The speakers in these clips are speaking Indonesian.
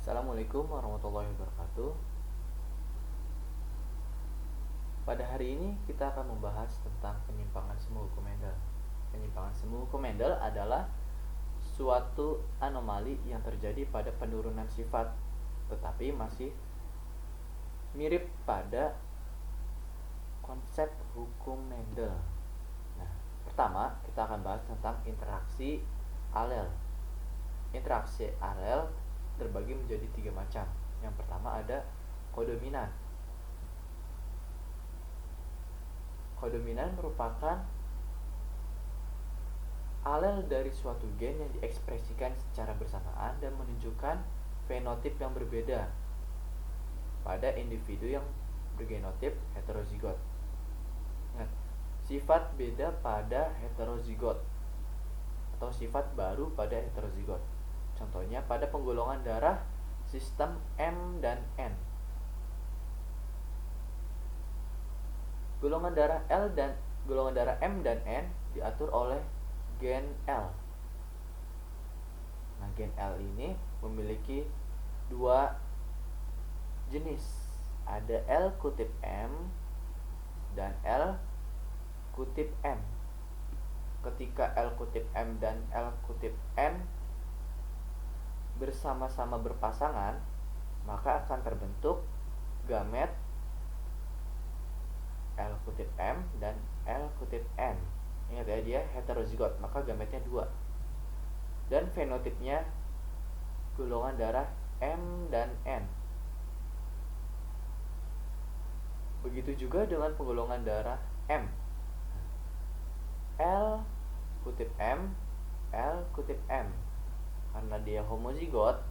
Assalamualaikum warahmatullahi wabarakatuh. Pada hari ini kita akan membahas tentang penyimpangan semu hukum Mendel. Penyimpangan semu hukum Mendel adalah suatu anomali yang terjadi pada penurunan sifat, tetapi masih mirip pada konsep hukum Mendel. Nah, pertama kita akan bahas tentang interaksi alel. Interaksi alel terbagi menjadi 3 macam. Yang pertama ada kodominan. Kodominan merupakan alel dari suatu gen yang diekspresikan secara bersamaan dan menunjukkan fenotip yang berbeda pada individu yang bergenotip heterozigot. Nah, sifat beda pada heterozigot atau sifat baru pada heterozigot. Contohnya pada penggolongan darah sistem M dan N. Golongan darah M dan N diatur oleh gen L. Nah, gen L ini memiliki 2 jenis. Ada L kutip M dan L kutip M. Ketika L kutip M dan L kutip N bersama-sama berpasangan, maka akan terbentuk gamet L kutip M dan L kutip N. Ingat ya, dia heterozigot, maka gametnya 2. Dan fenotipnya golongan darah M dan N. Begitu juga dengan penggolongan darah M. L kutip M, L kutip M. Karena dia homozigot,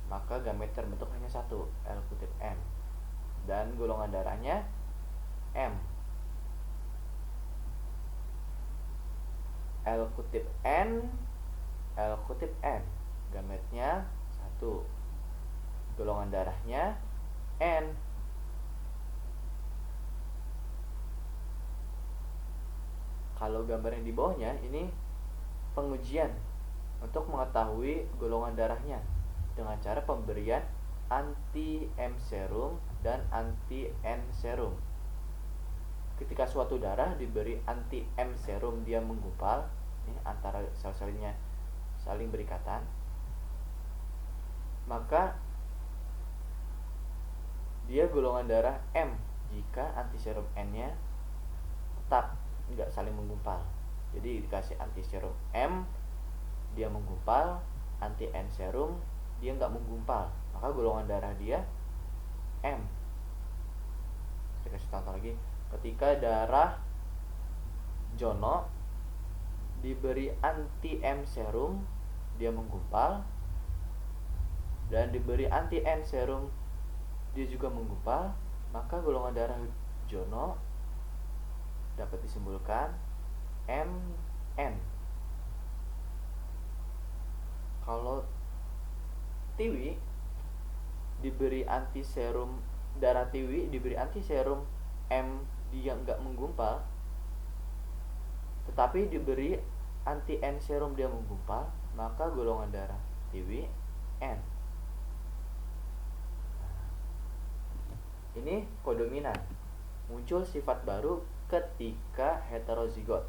maka gamet terbentuk hanya 1, L kutip M. Dan golongan darahnya M. L kutip N, L kutip N. Gametnya 1. Golongan darahnya N. Kalau gambar yang di bawahnya ini pengujian untuk mengetahui golongan darahnya dengan cara pemberian anti-M serum dan anti-N serum. Ketika suatu darah diberi anti-M serum, dia menggumpal, ini antara sel-selnya saling berikatan, maka dia golongan darah M jika anti serum N-nya tetap nggak saling menggumpal. Jadi dikasih anti serum M, dia menggumpal, anti N serum dia nggak menggumpal, maka golongan darah dia M. Saya kasih contoh lagi. Ketika darah Jono diberi anti M serum, dia menggumpal, dan diberi anti N serum, dia juga menggumpal, maka golongan darah Jono dapat disimpulkan MN. Kalau Tiwi diberi anti serum, darah Tiwi diberi anti serum M, dia nggak menggumpal, tetapi diberi anti N serum dia menggumpal, maka golongan darah Tiwi N. Ini kodominan. Muncul sifat baru ketika heterozigot.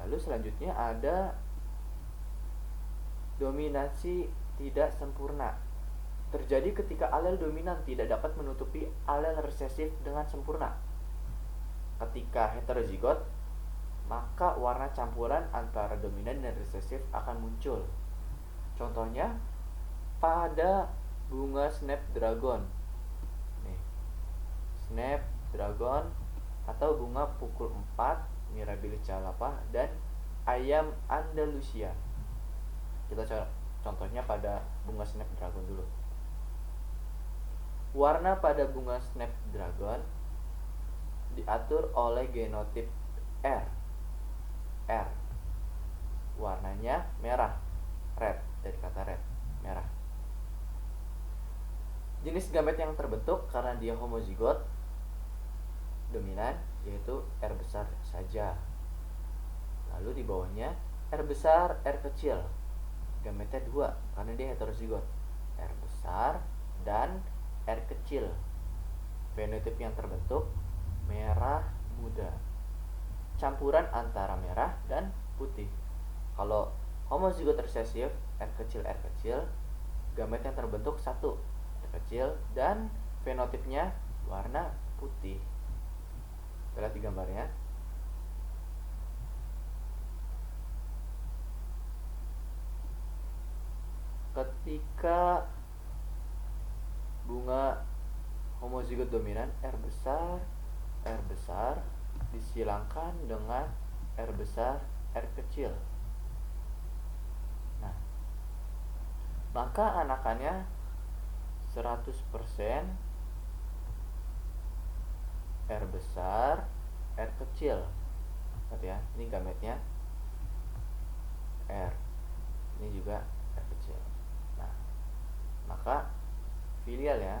Lalu selanjutnya ada dominasi tidak sempurna. Terjadi ketika alel dominan tidak dapat menutupi alel resesif dengan sempurna. Ketika heterozigot, maka warna campuran antara dominan dan resesif akan muncul. Contohnya pada bunga snapdragon. Nih, snapdragon atau bunga pukul 4, Mirabilis calapa, dan ayam Andalusia. Kita contohnya pada bunga snapdragon dulu. Warna pada bunga snapdragon diatur oleh genotip R. Warnanya merah, red, dari kata red, merah. Jenis gamet yang terbentuk karena dia homozigot dominan yaitu R besar saja. Lalu di bawahnya R besar, R kecil. gametnya 2 karena dia heterozigot, R besar dan R kecil. Fenotip yang terbentuk merah muda, campuran antara merah dan putih. Kalau homozigot resesif R kecil, gamet yang terbentuk 1 R kecil dan fenotipnya warna putih. Kita lihat di gambarnya. Ketika bunga homozigot dominan R besar disilangkan dengan R besar R kecil. Nah, maka anakannya 100% R besar R kecil. Lihat ya, ini gametnya R, ini juga R kecil. Nah, maka filial ya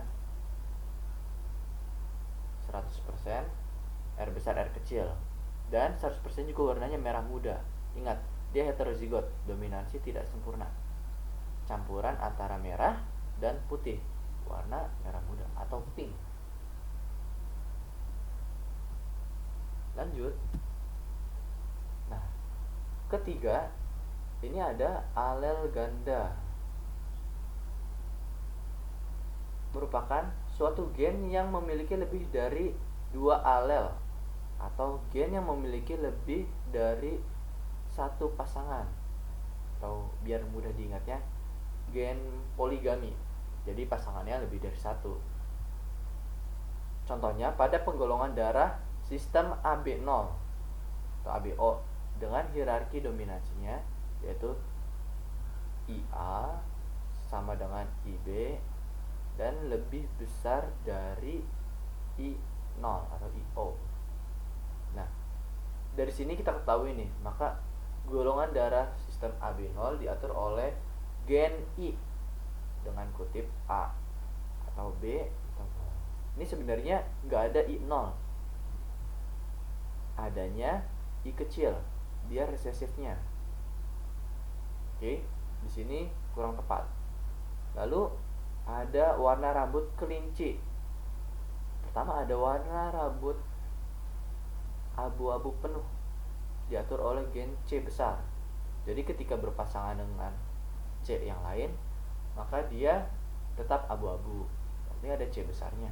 100% R besar R kecil, dan 100% juga warnanya merah muda. Ingat, dia heterozigot, dominansi tidak sempurna, campuran antara merah dan putih, warna merah muda atau pink. Lanjut. Nah, ketiga, ini ada alel ganda, merupakan suatu gen yang memiliki lebih dari 2 alel atau gen yang memiliki lebih dari 1 pasangan, atau biar mudah diingatnya, gen poligami. Jadi pasangannya lebih dari 1. Contohnya pada penggolongan darah sistem AB0 atau ABO dengan hierarki dominansinya yaitu IA sama dengan IB dan lebih besar dari I0 atau IO. Nah, dari sini kita ketahui nih, maka golongan darah sistem AB0 diatur oleh gen I dengan kutip A atau B atau O. Ini sebenarnya nggak ada I0, adanya I kecil, dia resesifnya. Oke, di sini kurang tepat. Lalu ada warna rambut kelinci. Pertama ada warna rambut abu-abu penuh, diatur oleh gen C besar. Jadi ketika berpasangan dengan C yang lain, maka dia tetap abu-abu. Ini ada C besarnya.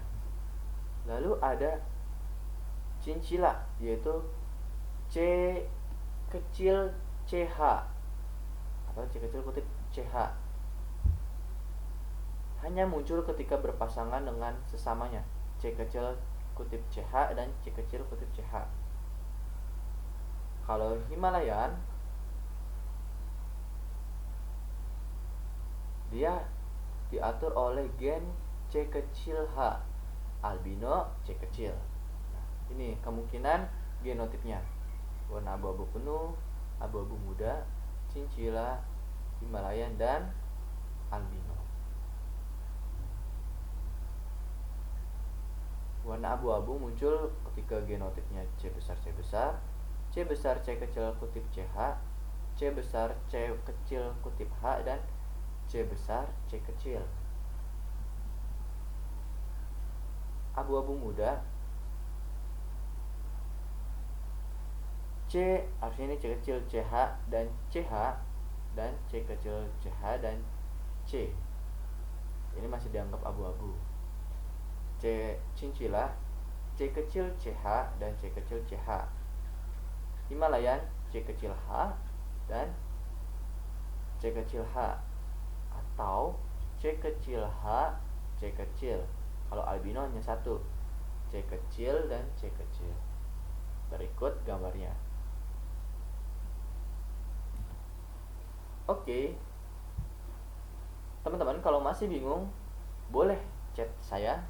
Lalu ada cincila, yaitu C kecil CH atau C kecil kutip CH. Hanya muncul ketika berpasangan dengan sesamanya, C kecil kutip CH dan C kecil kutip CH. Kalau Himalayan, dia diatur oleh gen C kecil H, albino C kecil. Nah, ini kemungkinan genotipnya: warna abu-abu penuh, abu-abu muda, cincila, Himalayan, dan albino. Warna abu-abu muncul ketika genotipnya C besar C besar, C besar C kecil kutip CH, C besar C kecil kutip H, dan C besar C kecil. Abu-abu muda, C artinya ini C kecil CH dan CH, dan C kecil CH dan C. Ini masih dianggap abu-abu. C cincila, C kecil CH dan C kecil CH. Himalayan, C kecil H dan C kecil H, atau C kecil H C kecil. Kalau albino hanya 1, C kecil dan C kecil. Berikut gambarnya. Oke, teman-teman, kalau masih bingung, boleh chat saya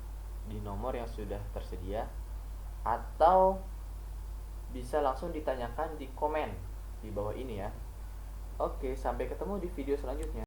di nomor yang sudah tersedia, atau bisa langsung ditanyakan di komen di bawah ini ya. Oke, sampai ketemu di video selanjutnya.